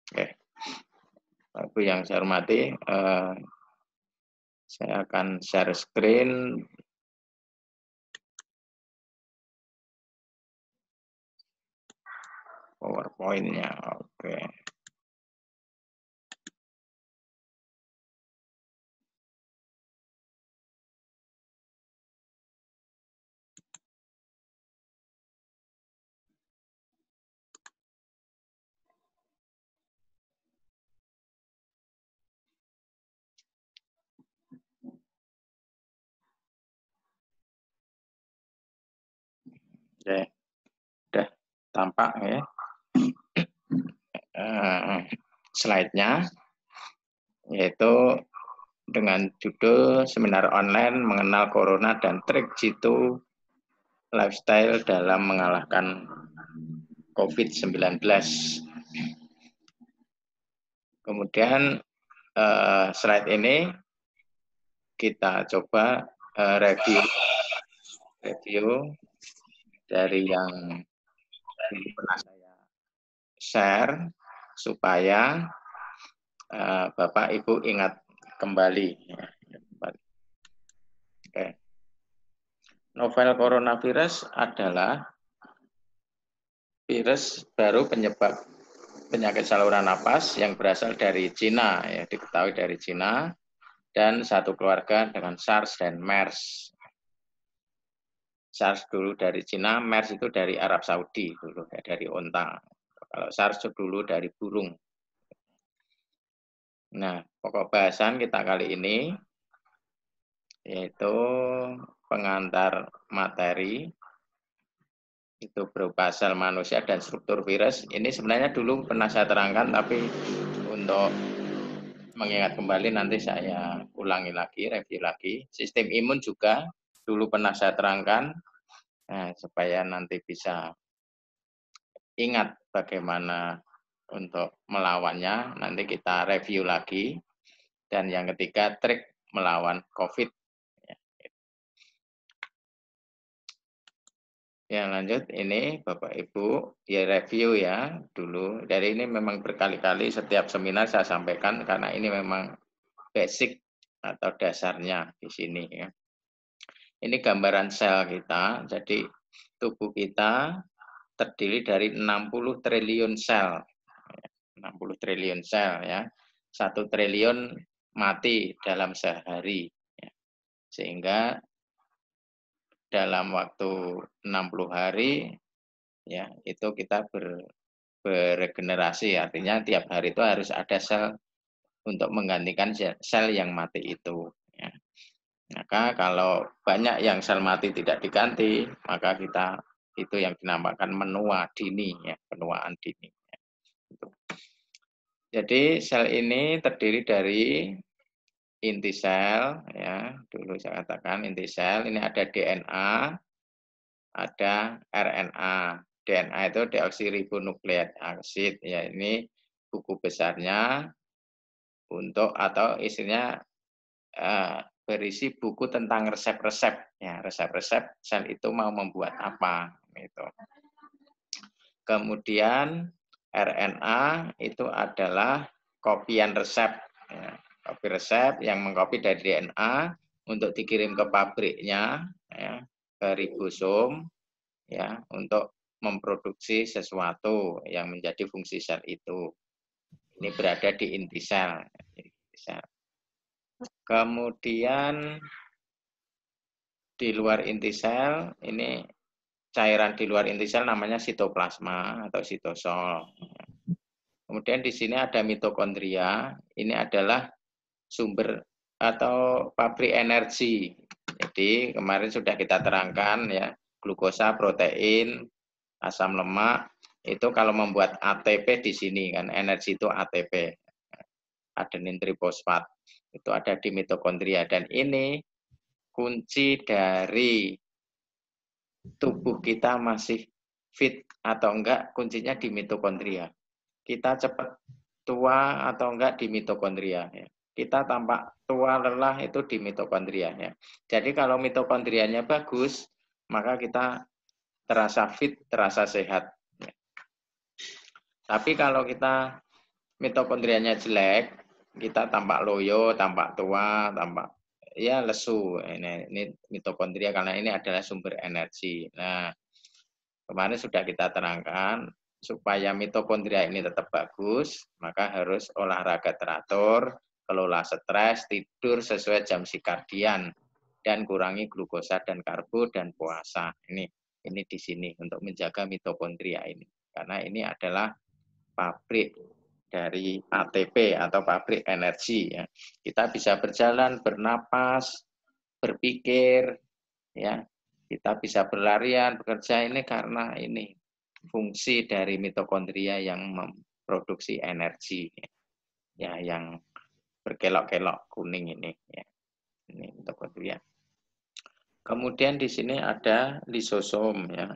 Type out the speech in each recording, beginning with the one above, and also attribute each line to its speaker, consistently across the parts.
Speaker 1: Oke, Ibu yang saya hormati, saya akan share screen. PowerPoint-nya, oke. Oke, udah tampak ya. Slide-nya, yaitu dengan judul Seminar Online Mengenal Corona dan Trik Jitu Lifestyle dalam Mengalahkan COVID-19. Kemudian slide ini kita coba review dari yang pernah saya share supaya Bapak Ibu ingat kembali. Oke. Novel coronavirus adalah virus baru penyebab penyakit saluran napas yang berasal dari Cina, ya, diketahui dari Cina, dan satu keluarga dengan SARS dan MERS. SARS dulu dari Cina, MERS itu dari Arab Saudi dulu, ya, dari onta. Kalau SARS dulu dari burung. Nah, pokok bahasan kita kali ini yaitu pengantar materi itu berupa sel manusia dan struktur virus. Ini sebenarnya dulu pernah saya terangkan, tapi untuk mengingat kembali nanti saya ulangi lagi, review lagi. Sistem imun juga dulu pernah saya terangkan, supaya nanti bisa ingat bagaimana untuk melawannya. Nanti kita review lagi. Dan yang ketiga, trik melawan COVID. Ya, lanjut ini Bapak Ibu, ya review ya dulu. Dari ini memang berkali-kali setiap seminar saya sampaikan karena ini memang basic atau dasarnya di sini ya. Ini gambaran sel kita. Jadi tubuh kita terdiri dari 60 triliun sel. 60 triliun sel ya. 1 triliun mati dalam sehari. Ya. Sehingga dalam waktu 60 hari ya itu kita beregenerasi, artinya tiap hari itu harus ada sel untuk menggantikan sel yang mati itu ya. Maka kalau banyak yang sel mati tidak diganti, maka kita itu yang dinamakan menua dini ya, penuaan dini ya. Jadi sel ini terdiri dari inti sel ya, dulu saya katakan inti sel ini ada DNA, ada RNA. DNA itu deoksiribonukleik acid ya, ini buku besarnya untuk atau isinya berisi buku tentang resep-resep ya, resep-resep sel itu mau membuat apa gitu. Kemudian RNA itu adalah kopian resep ya, kopi resep yang mengkopi dari DNA untuk dikirim ke pabriknya ya, ke ribosom ya, untuk memproduksi sesuatu yang menjadi fungsi sel itu. Ini berada di inti sel. Kemudian di luar inti sel, ini cairan di luar inti sel namanya sitoplasma atau sitosol. Kemudian di sini ada mitokondria, ini adalah sumber atau pabrik energi. Jadi kemarin sudah kita terangkan ya, glukosa, protein, asam lemak, itu kalau membuat ATP di sini kan, energi itu ATP, adenin trifosfat, itu ada di mitokondria. Dan ini kunci dari tubuh kita masih fit atau enggak, kuncinya di mitokondria. Kita cepat tua atau enggak di mitokondria ya. Kita tampak tua lelah itu di mitokondria ya. Jadi kalau mitokondrianya bagus, maka kita terasa fit, terasa sehat. Ya. Tapi kalau kita mitokondrianya jelek, kita tampak loyo, tampak tua, tampak ya lesu. Ini mitokondria karena ini adalah sumber energi. Nah, kemarin sudah kita terangkan supaya mitokondria ini tetap bagus, maka harus olahraga teratur, kelola stres, tidur sesuai jam sirkadian, dan kurangi glukosa dan karbo dan puasa. Ini di sini untuk menjaga mitokondria ini. Karena ini adalah pabrik dari ATP atau pabrik energi. Ya. Kita bisa berjalan, bernapas, berpikir, ya. Kita bisa berlarian, bekerja ini karena ini fungsi dari mitokondria yang memproduksi energi, ya, yang berkelok-kelok kuning ini. Ya. Ini mitokondria. Kemudian di sini ada lisosom, ya.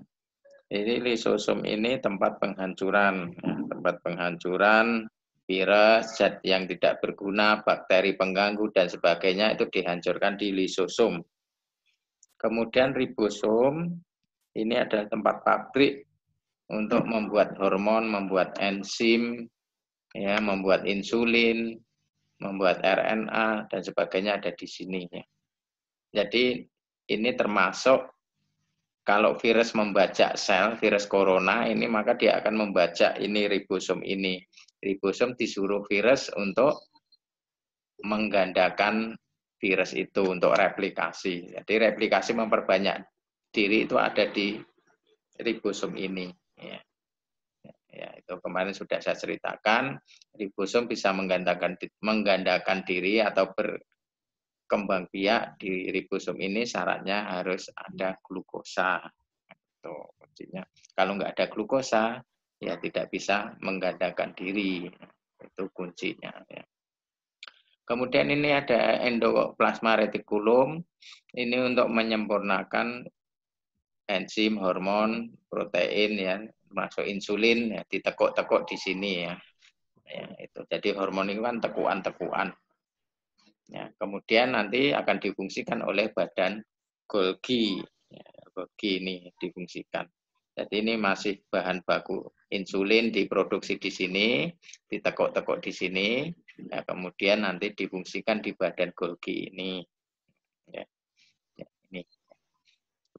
Speaker 1: Jadi lisosom ini tempat penghancuran, ya, tempat penghancuran virus, zat yang tidak berguna, bakteri pengganggu dan sebagainya itu dihancurkan di lisosom. Kemudian ribosom ini adalah tempat pabrik untuk membuat hormon, membuat enzim, ya, membuat insulin, membuat RNA dan sebagainya ada di sini. Ya. Jadi ini termasuk kalau virus membajak sel, virus corona ini, maka dia akan membajak ini ribosom ini. Ribosom disuruh virus untuk menggandakan virus itu untuk replikasi. Jadi replikasi memperbanyak diri itu ada di ribosom ini. Ya, itu kemarin sudah saya ceritakan. Ribosom bisa menggandakan diri atau berkembang biak di ribosom ini. Syaratnya harus ada glukosa. Itu kuncinya. Kalau nggak ada glukosa, ya tidak bisa menggandakan diri. Itu kuncinya. Ya. Kemudian ini ada endoplasma retikulum. Ini untuk menyempurnakan enzim, hormon, protein, ya, masuk insulin, ya, ditekuk-tekuk di sini, ya. Ya, itu. Jadi hormon itu kan tekuan-tekuan. Ya, kemudian nanti akan difungsikan oleh badan Golgi. Ya, Golgi ini difungsikan. Jadi ini masih bahan baku insulin diproduksi di sini, ditekuk-tekuk di sini, ya, kemudian nanti difungsikan di badan Golgi ini. Ya, ya, ini.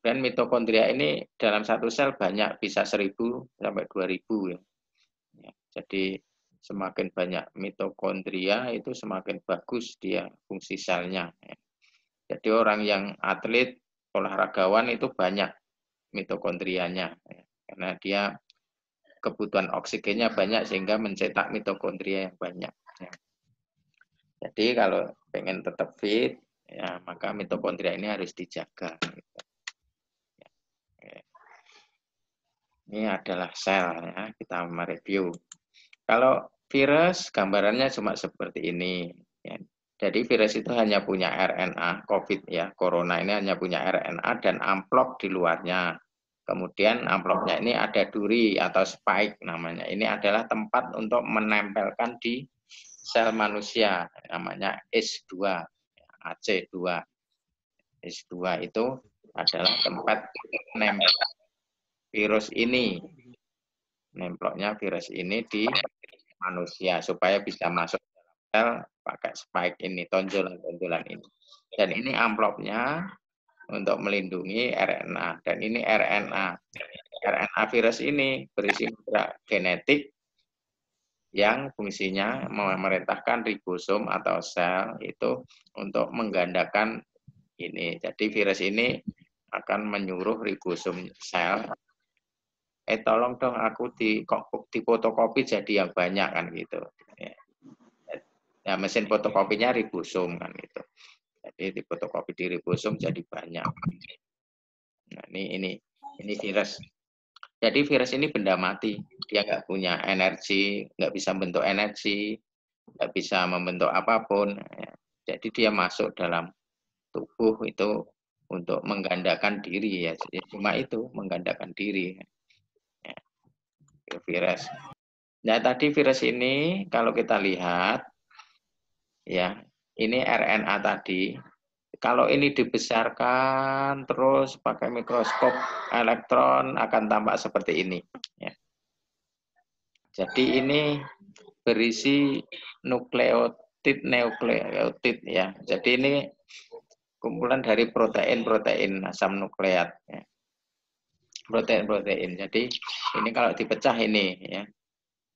Speaker 1: Dan mitokondria ini dalam satu sel banyak, bisa 1000 sampai 2000. Ya. Ya, jadi semakin banyak mitokondria itu semakin bagus dia fungsi selnya. Ya. Jadi orang yang atlet, olahragawan itu banyak mitokondrianya. Ya. Karena dia kebutuhan oksigennya banyak sehingga mencetak mitokondria yang banyak. Ya. Jadi kalau pengen tetap fit, ya maka mitokondria ini harus dijaga. Gitu. Ini adalah sel, ya. Kita mereview. Kalau virus, gambarannya cuma seperti ini. Ya. Jadi virus itu hanya punya RNA, COVID ya, corona ini hanya punya RNA dan amplop di luarnya. Kemudian amplopnya ini ada duri atau spike namanya. Ini adalah tempat untuk menempelkan di sel manusia, namanya ACE2, AC2. ACE2 itu adalah tempat nempel virus ini. Nemploknya virus ini di manusia supaya bisa masuk dalam sel pakai spike ini, tonjolan-tonjolan ini. Dan ini amplopnya untuk melindungi RNA. Dan ini RNA. RNA virus ini berisi genetik yang fungsinya memerintahkan ribosom atau sel itu untuk menggandakan ini. Jadi virus ini akan menyuruh ribosom sel, tolong dong aku di fotokopi jadi yang banyak kan gitu. Ya, mesin fotokopinya ribosom kan gitu. Jadi di fotokopi di ribosom jadi banyak. Nah, ini virus. Jadi virus ini benda mati. Dia nggak punya energi, nggak bisa bentuk energi, nggak bisa membentuk apapun. Jadi dia masuk dalam tubuh itu untuk menggandakan diri ya. Jadi cuma itu menggandakan diri. Ya, virus. Nah tadi virus ini kalau kita lihat ya ini RNA tadi. Kalau ini dibesarkan terus pakai mikroskop elektron akan tampak seperti ini. Ya. Jadi ini berisi nukleotid ya. Jadi ini kumpulan dari protein asam nukleat ya. Protein. Jadi ini kalau dipecah ini ya.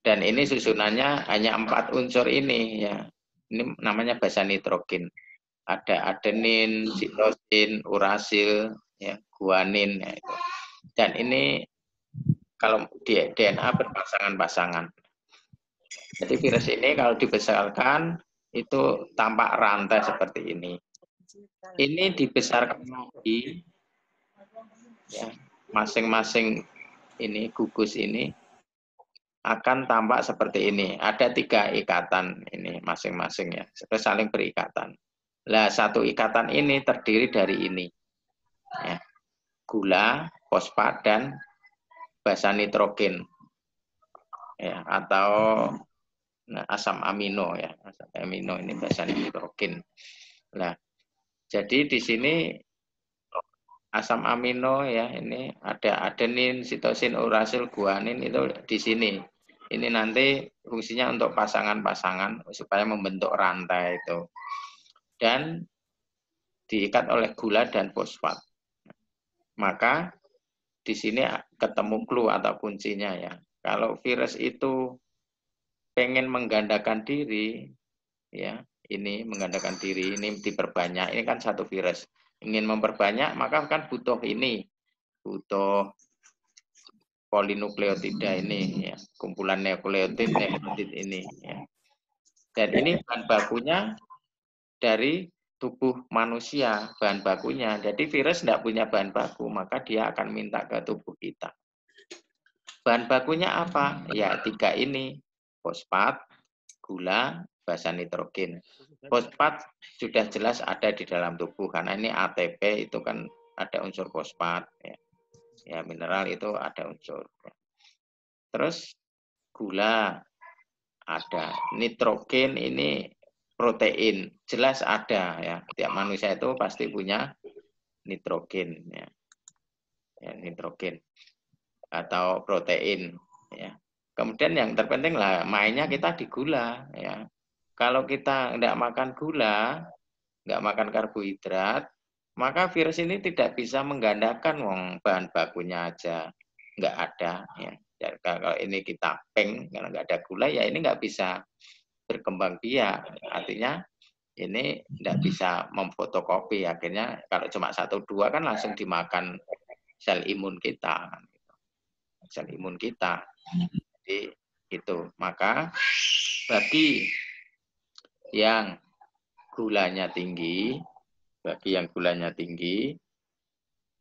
Speaker 1: Dan ini susunannya hanya 4 unsur ini ya. Ini namanya basa nitrogen. Ada adenin, sitosin, urasil, ya, guanin ya itu. Dan ini kalau di DNA berpasangan-pasangan. Jadi virus ini kalau dibesarkan itu tampak rantai seperti ini. Ini dibesarkan lagi ya, masing-masing ini gugus ini akan tampak seperti ini. Ada 3 ikatan ini masing-masing ya, saling berikatan. Nah, satu ikatan ini terdiri dari ini. Ya. Gula, fosfat, dan basa nitrogen. Ya, atau asam amino ya. Asam amino ini basa nitrogen. Nah, jadi di sini asam amino ya, ini ada adenin, sitosin, urasil, guanin itu di sini. Ini nanti fungsinya untuk pasangan-pasangan supaya membentuk rantai itu. Dan diikat oleh gula dan fosfat. Maka di sini ketemu clue atau kuncinya ya. Kalau virus itu pengen menggandakan diri, ya ini menggandakan diri, ini diperbanyak, ini kan satu virus. Ingin memperbanyak, maka kan butuh ini, butuh polinukleotida ini, ya, kumpulan nukleotid ini. Ya. Dan ini bahan bakunya dari tubuh manusia, bahan bakunya. Jadi virus tidak punya bahan baku, maka dia akan minta ke tubuh kita. Bahan bakunya apa? Ya 3 ini, fosfat, gula, basa nitrogen. Fosfat sudah jelas ada di dalam tubuh, karena ini ATP itu kan ada unsur fosfat. Ya mineral itu ada unsur. Terus gula ada, nitrogen ini protein, jelas ada ya. Tiap manusia itu pasti punya nitrogen ya. Ya, nitrogen atau protein ya. Kemudian yang terpenting lah mainnya kita di gula ya. Kalau kita tidak makan gula, nggak makan karbohidrat, maka virus ini tidak bisa menggandakan wong bahan bakunya aja nggak ada ya. Kalau ini kita peng karena nggak ada gula ya ini nggak bisa berkembang biak. Artinya ini tidak bisa memfotokopi. Akhirnya kalau cuma 1-2 kan langsung dimakan sel imun kita. Sel imun kita. Jadi itu. Maka bagi yang gulanya tinggi,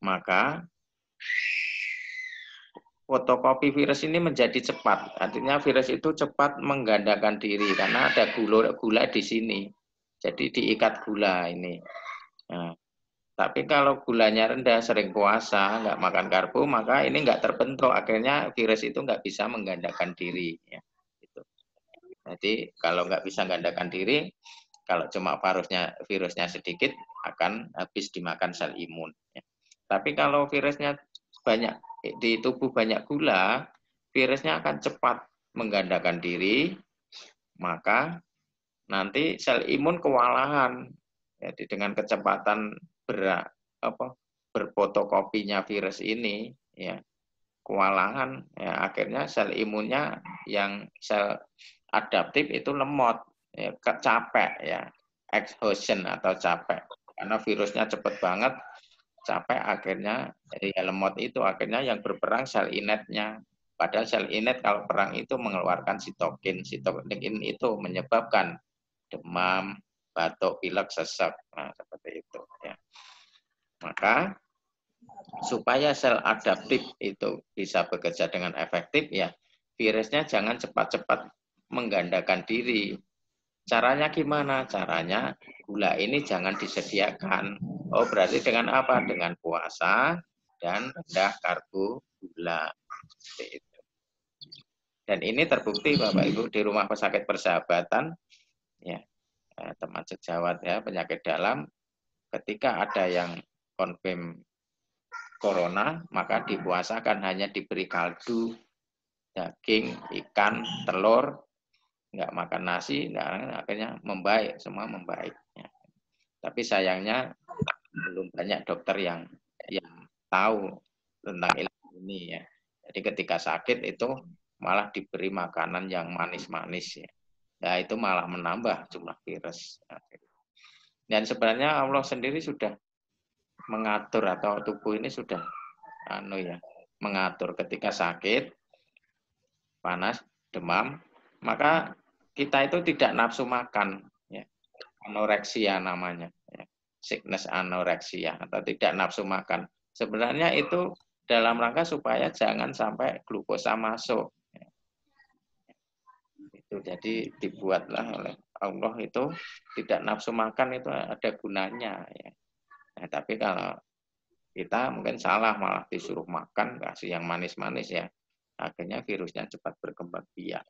Speaker 1: maka fotokopi virus ini menjadi cepat. Artinya virus itu cepat menggandakan diri karena ada gula di sini. Jadi diikat gula ini. Nah, tapi kalau gulanya rendah, sering puasa, nggak makan karbo, maka ini nggak terbentuk. Akhirnya virus itu nggak bisa menggandakan diri. Ya. Gitu. Jadi kalau nggak bisa menggandakan diri, kalau cuma virusnya sedikit, akan habis dimakan sel imun. Ya. Tapi kalau virusnya banyak di tubuh banyak gula, virusnya akan cepat menggandakan diri, maka nanti sel imun kewalahan. Jadi dengan kecepatan berfotokopinya virus ini, ya kewalahan, ya akhirnya sel imunnya yang sel adaptif itu lemot, ya, capek, ya exhaustion atau capek, karena virusnya cepat banget. Capek akhirnya ya lemot itu akhirnya yang berperang sel inetnya. Padahal sel inet kalau perang itu mengeluarkan sitokin. Sitokin itu menyebabkan demam, batuk, pilek, sesak. Nah, seperti itu ya. Maka supaya sel adaptif itu bisa bekerja dengan efektif ya, virusnya jangan cepat-cepat menggandakan diri. Caranya gimana? Caranya gula ini jangan disediakan. Oh, berarti dengan apa? Dengan puasa dan rendah karbo gula. Seperti itu. Dan ini terbukti Bapak Ibu di Rumah Pesakit Persahabatan, ya, teman sejawat ya penyakit dalam, ketika ada yang konfirm corona, maka dipuasakan hanya diberi kaldu, daging, ikan, telur, nggak makan nasi, akhirnya membaik, semua membaik. Ya. Tapi sayangnya belum banyak dokter yang tahu tentang ilmu ini ya. Jadi ketika sakit itu malah diberi makanan yang manis-manis ya. Ya itu malah menambah jumlah virus. Dan sebenarnya Allah sendiri sudah mengatur atau tubuh ini sudah mengatur ketika sakit, panas, demam, maka kita itu tidak nafsu makan ya. Anoreksia namanya ya. Sickness anoreksia atau tidak nafsu makan. Sebenarnya itu dalam rangka supaya jangan sampai glukosa masuk. Itu jadi dibuatlah oleh Allah itu tidak nafsu makan itu ada gunanya ya. Nah, tapi kalau kita mungkin salah malah disuruh makan kasih yang manis-manis ya. Akhirnya virusnya cepat berkembang biak.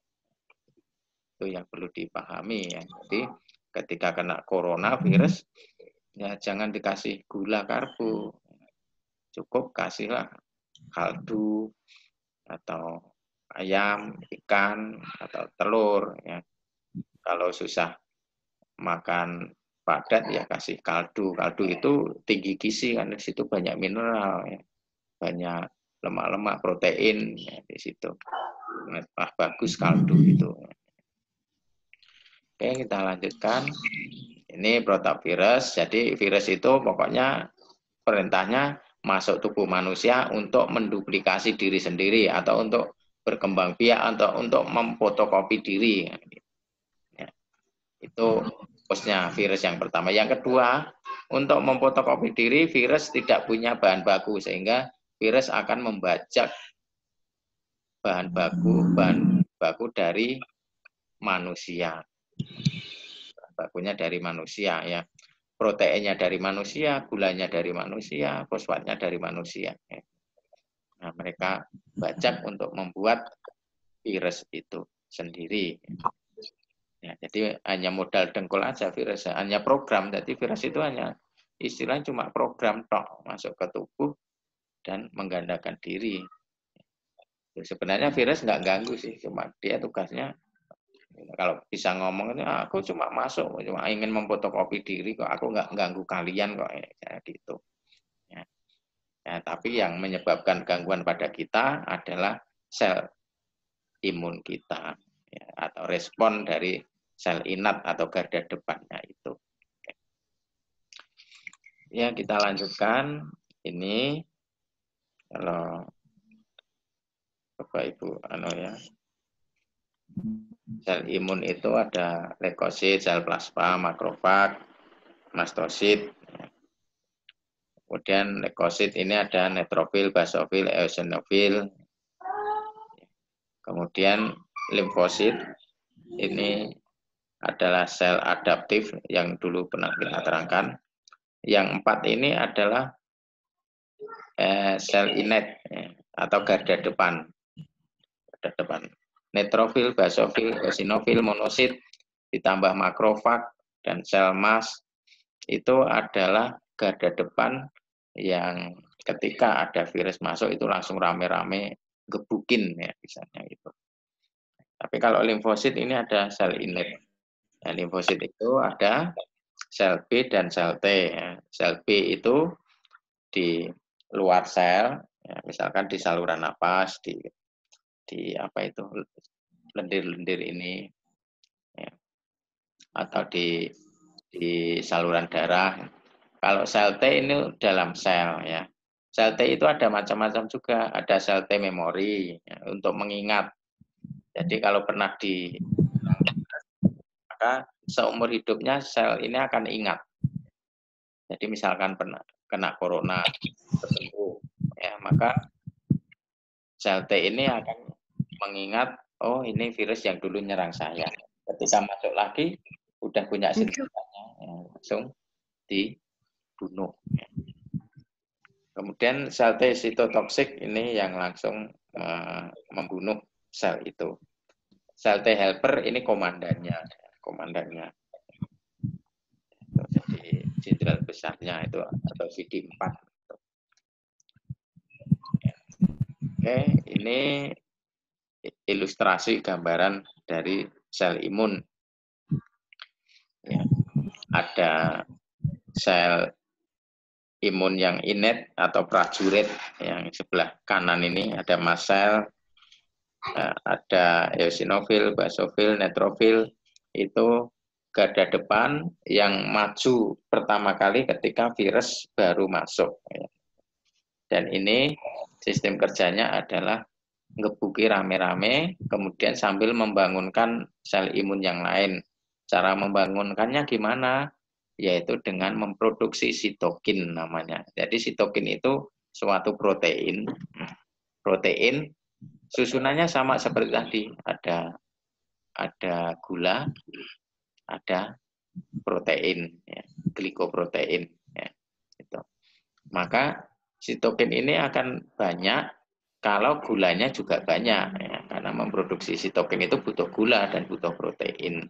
Speaker 1: Itu yang perlu dipahami ya. Jadi ketika kena corona virus ya jangan dikasih gula karbo. Cukup kasihlah kaldu atau ayam, ikan atau telur ya. Kalau susah makan padat ya kasih kaldu. Kaldu itu tinggi gizi kan di situ banyak mineral ya. Banyak lemak-lemak protein ya, di situ. Nah, bagus kaldu itu. Oke, kita lanjutkan. Ini protavirus. Jadi virus itu pokoknya perintahnya masuk tubuh manusia untuk menduplikasi diri sendiri atau untuk berkembang biak atau untuk memfotokopi diri. Ya, itu fokusnya virus yang pertama. Yang kedua, untuk memfotokopi diri, virus tidak punya bahan baku sehingga virus akan membajak bahan baku dari manusia. Bahan bakunya dari manusia ya. Proteinnya dari manusia, gulanya dari manusia, fosfatnya dari manusia. Ya. Nah, mereka bajak untuk membuat virus itu sendiri. Ya, jadi hanya modal dengkul aja virus, hanya program. Jadi virus itu hanya istilahnya cuma program tok masuk ke tubuh dan menggandakan diri. Sebenarnya virus nggak ganggu sih, cuma dia tugasnya kalau bisa ngomong aku cuma masuk, cuma ingin memfotokopi diri kok, aku nggak ganggu kalian kok, ya, gitu. Ya. Ya, tapi yang menyebabkan gangguan pada kita adalah sel imun kita ya, atau respon dari sel inat atau garda depannya itu. Ya kita lanjutkan ini kalau Bapak Ibu ya. Sel imun itu ada leukosit, sel plasma, makrofag, mastosit. Kemudian leukosit ini ada neutrofil, basofil, eosinofil. Kemudian limfosit ini adalah sel adaptif yang dulu pernah kita terangkan. Yang 4 ini adalah sel inet atau garda depan. Neutrofil, basofil, eosinofil, monosit ditambah makrofag dan sel mast itu adalah garda depan yang ketika ada virus masuk itu langsung rame-rame gebukin ya misalnya itu. Tapi kalau limfosit ini ada sel inet. Nah, limfosit itu ada sel B dan sel T. Ya. Sel B itu di luar sel, ya, misalkan di saluran napas, di apa itu lendir-lendir ini, ya, atau di saluran darah. Kalau sel T ini dalam sel ya. Sel T itu ada macam-macam juga. Ada sel T memori ya, untuk mengingat. Jadi kalau pernah maka seumur hidupnya sel ini akan ingat. Jadi misalkan pernah kena corona tersembuh, ya maka sel T ini akan mengingat, oh ini virus yang dulu nyerang saya. Ketika masuk lagi, udah punya senjatanya, ya, langsung dibunuh. Ya. Kemudian sel T sitotoksik ini yang langsung membunuh sel itu. Sel T helper ini komandannya. Jadi jenderal besarnya itu atau CD4. Oke, ini ilustrasi gambaran dari sel imun. Ya. Ada sel imun yang innate atau prajurit yang sebelah kanan ini ada mast cell, ada eosinofil, basofil, neutrofil, itu garda depan yang maju pertama kali ketika virus baru masuk. Dan ini sistem kerjanya adalah ngebuki rame-rame, kemudian sambil membangunkan sel imun yang lain. Cara membangunkannya gimana? Yaitu dengan memproduksi sitokin namanya. Jadi sitokin itu suatu protein. Protein susunannya sama seperti tadi. Ada gula, ada protein, ya, glikoprotein. Ya, gitu. Maka sitokin ini akan banyak kalau gulanya juga banyak, ya, karena memproduksi sitokin itu butuh gula dan butuh protein.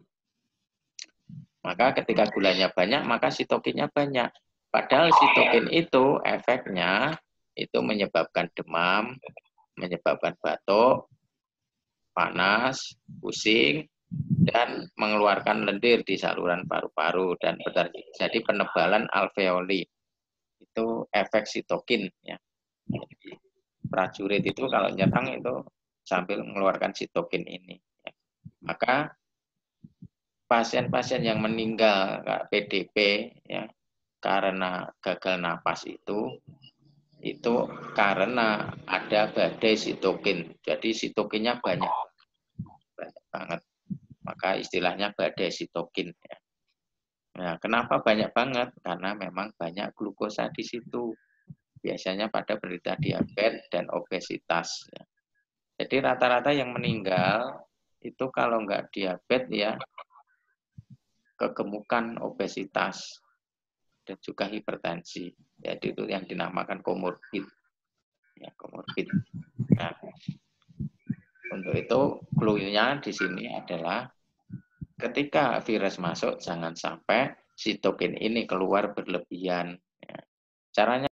Speaker 1: Maka ketika gulanya banyak, maka sitokinnya banyak. Padahal sitokin itu efeknya itu menyebabkan demam, menyebabkan batuk, panas, pusing, dan mengeluarkan lendir di saluran paru-paru dan terjadi penebalan alveoli. Itu efek sitokin. Ya. Jadi, prajurit itu kalau nyerang itu sambil mengeluarkan sitokin ini. Ya. Maka pasien-pasien yang meninggal PDP ya, karena gagal napas itu karena ada badai sitokin. Jadi sitokinnya banyak banget. Maka istilahnya badai sitokin. Ya. Nah, kenapa banyak banget? Karena memang banyak glukosa di situ. Biasanya pada penderita diabetes dan obesitas. Ya. Jadi rata-rata yang meninggal itu kalau nggak diabetes ya kegemukan, obesitas, dan juga hipertensi. Jadi itu yang dinamakan komorbid. Ya, komorbid. Nah, untuk itu clue-nya di sini adalah ketika virus masuk jangan sampai sitokin ini keluar berlebihan. Ya. Caranya